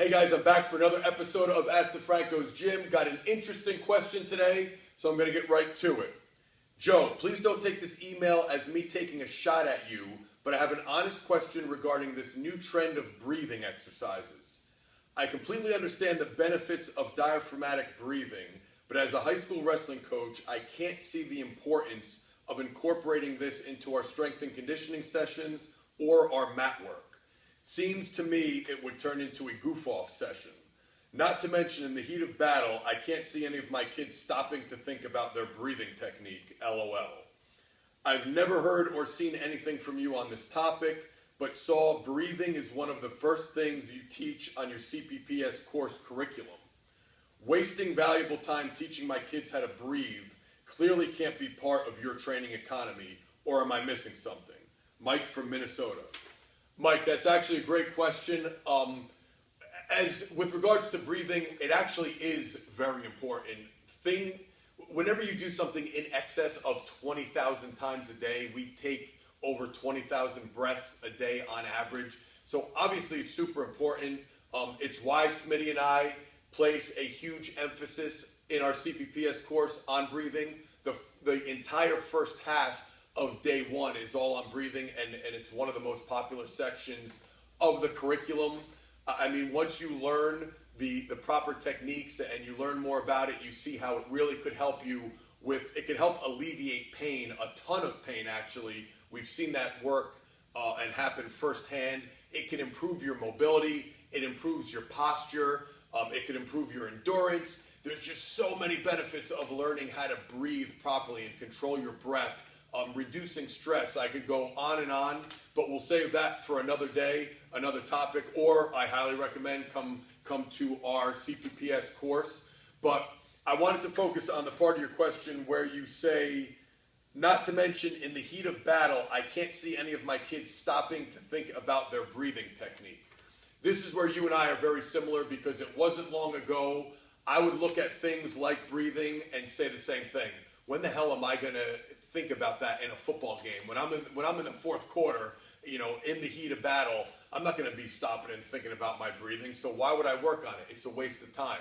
Hey guys, I'm back for another episode of Ask DeFranco's Gym. Got an interesting question today, so I'm going to get right to it. Joe, please don't take this email as me taking a shot at you, but I have an honest question regarding this new trend of breathing exercises. I completely understand the benefits of diaphragmatic breathing, but as a high school wrestling coach, I can't see the importance of incorporating this into our strength and conditioning sessions or our mat work. Seems to me it would turn into a goof-off session. Not to mention, in the heat of battle, I can't see any of my kids stopping to think about their breathing technique, LOL. I've never heard or seen anything from you on this topic, but saw breathing is one of the first things you teach on your CPPS course curriculum. Wasting valuable time teaching my kids how to breathe clearly can't be part of your training economy, or am I missing something? Mike from Minnesota. Mike, that's actually a great question. As with regards to breathing, it actually is very important. Whenever you do something in excess of 20,000 times a day, we take over 20,000 breaths a day on average. So obviously it's super important. It's why Smitty and I place a huge emphasis in our CPPS course on breathing. The entire first half of day one is all on breathing, and it's one of the most popular sections of the curriculum. I mean, once you learn the proper techniques and you learn more about it, you see how it really could help you it could help alleviate pain, a ton of pain actually. We've seen that work and happen firsthand. It can improve your mobility, it improves your posture, it could improve your endurance. There's just so many benefits of learning how to breathe properly and control your breath. Reducing stress. I could go on, but we'll save that for another day, another topic, or I highly recommend come to our CPPS course. But I wanted to focus on the part of your question where you say, not to mention in the heat of battle, I can't see any of my kids stopping to think about their breathing technique. This is where you and I are very similar, because it wasn't long ago I would look at things like breathing and say the same thing. When the hell am I going to think about that in a football game? When I'm in the fourth quarter, in the heat of battle, I'm not going to be stopping and thinking about my breathing. So why would I work on it? It's a waste of time.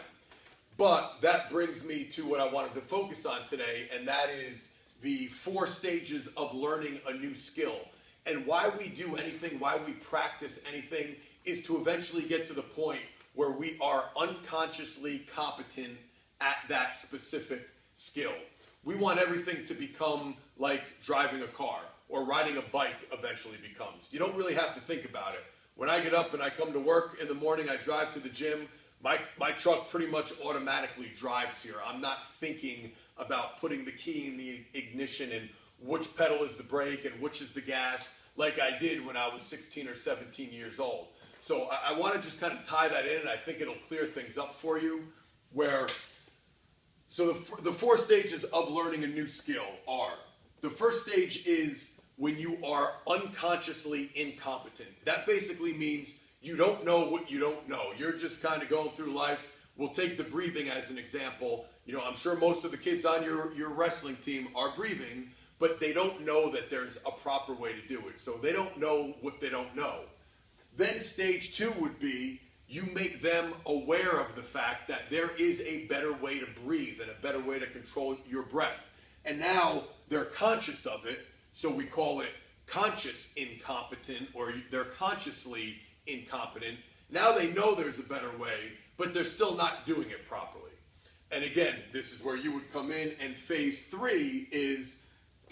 But that brings me to what I wanted to focus on today, and that is the 4 stages of learning a new skill. And why we do anything, why we practice anything, is to eventually get to the point where we are unconsciously competent at that specific skill. We want everything to become like driving a car or riding a bike eventually becomes. You don't really have to think about it. When I get up and I come to work in the morning, I drive to the gym, my truck pretty much automatically drives here. I'm not thinking about putting the key in the ignition and which pedal is the brake and which is the gas like I did when I was 16 or 17 years old. So I want to just kind of tie that in, and I think it'll clear things up for you. So the 4 stages of learning a new skill are, the first stage is when you are unconsciously incompetent. That basically means you don't know what you don't know. You're just kind of going through life. We'll take the breathing as an example. I'm sure most of the kids on your wrestling team are breathing, but they don't know that there's a proper way to do it. So they don't know what they don't know. Then stage 2 would be, you make them aware of the fact that there is a better way to breathe and a better way to control your breath. And now they're conscious of it, so we call it conscious incompetent, or they're consciously incompetent. Now they know there's a better way, but they're still not doing it properly. And again, this is where you would come in, and phase 3 is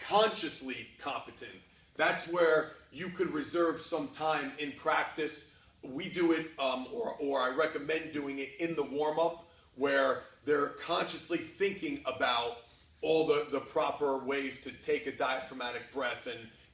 consciously competent. That's where you could reserve some time in practice. We do it, or I recommend doing it in the warm-up, where they're consciously thinking about all the proper ways to take a diaphragmatic breath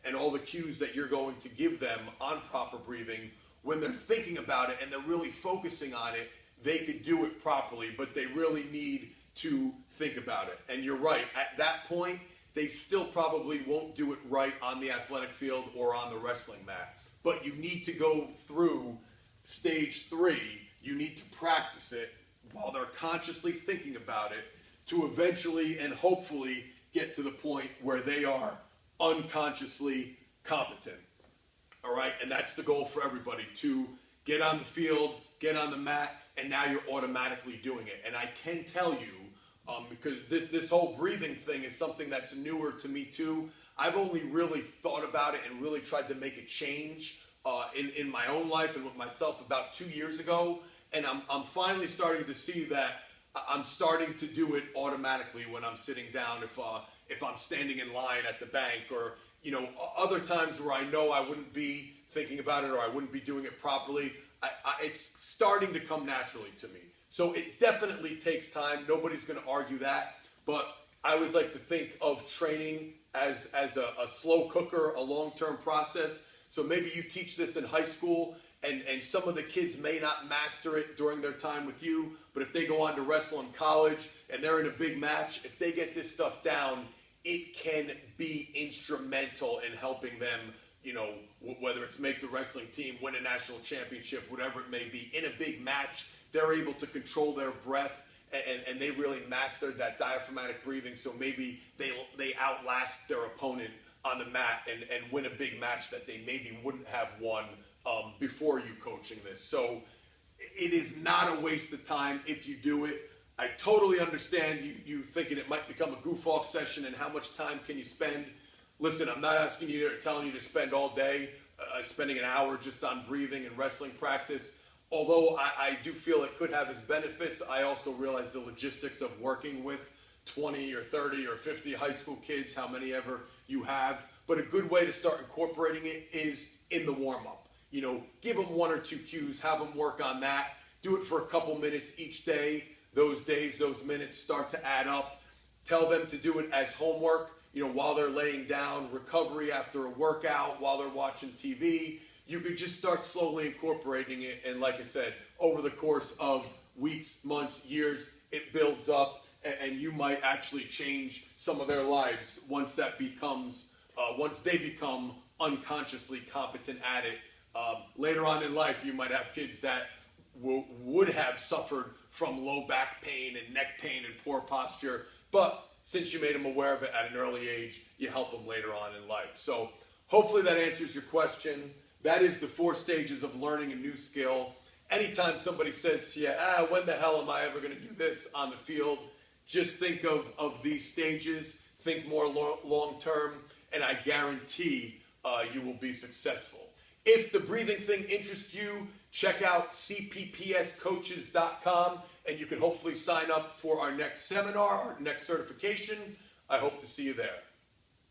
and all the cues that you're going to give them on proper breathing. When they're thinking about it and they're really focusing on it, they could do it properly, but they really need to think about it. And you're right, at that point, they still probably won't do it right on the athletic field or on the wrestling mat. But you need to go through stage 3. You need to practice it while they're consciously thinking about it to eventually and hopefully get to the point where they are unconsciously competent. All right, and that's the goal for everybody, to get on the field, get on the mat, and now you're automatically doing it. And I can tell you, because this whole breathing thing is something that's newer to me too. I've only really thought about it and really tried to make a change in my own life and with myself about 2 years ago. And I'm finally starting to see that I'm starting to do it automatically when I'm sitting down, if I'm standing in line at the bank, or other times where I know I wouldn't be thinking about it or I wouldn't be doing it properly. It's starting to come naturally to me. So it definitely takes time. Nobody's going to argue that. But I always like to think of training as a slow cooker, a long-term process. So maybe you teach this in high school, and some of the kids may not master it during their time with you, but if they go on to wrestle in college and they're in a big match, if they get this stuff down, it can be instrumental in helping them, whether it's make the wrestling team, win a national championship, whatever it may be. In a big match, they're able to control their breath, and they really mastered that diaphragmatic breathing, so maybe they outlast their opponent on the mat and win a big match that they maybe wouldn't have won before you coaching this. So it is not a waste of time if you do it. I totally understand you thinking it might become a goof-off session and how much time can you spend. Listen, I'm not asking you or telling you to spend all day spending an hour just on breathing and wrestling practice. Although I do feel it could have its benefits, I also realize the logistics of working with 20 or 30 or 50 high school kids, how many ever you have. But a good way to start incorporating it is in the warm-up. Give them 1 or 2 cues, have them work on that. Do it for a couple minutes each day. Those days, those minutes start to add up. Tell them to do it as homework, while they're laying down, recovery after a workout, while they're watching TV. You could just start slowly incorporating it. And like I said, over the course of weeks, months, years, it builds up, and you might actually change some of their lives once they become unconsciously competent at it. Later on in life, you might have kids that would have suffered from low back pain and neck pain and poor posture, but since you made them aware of it at an early age, you help them later on in life. So hopefully that answers your question. That is the 4 stages of learning a new skill. Anytime somebody says to you, when the hell am I ever going to do this on the field? Just think of these stages, think more long-term, and I guarantee you will be successful. If the breathing thing interests you, check out cppscoaches.com, and you can hopefully sign up for our next seminar, our next certification. I hope to see you there.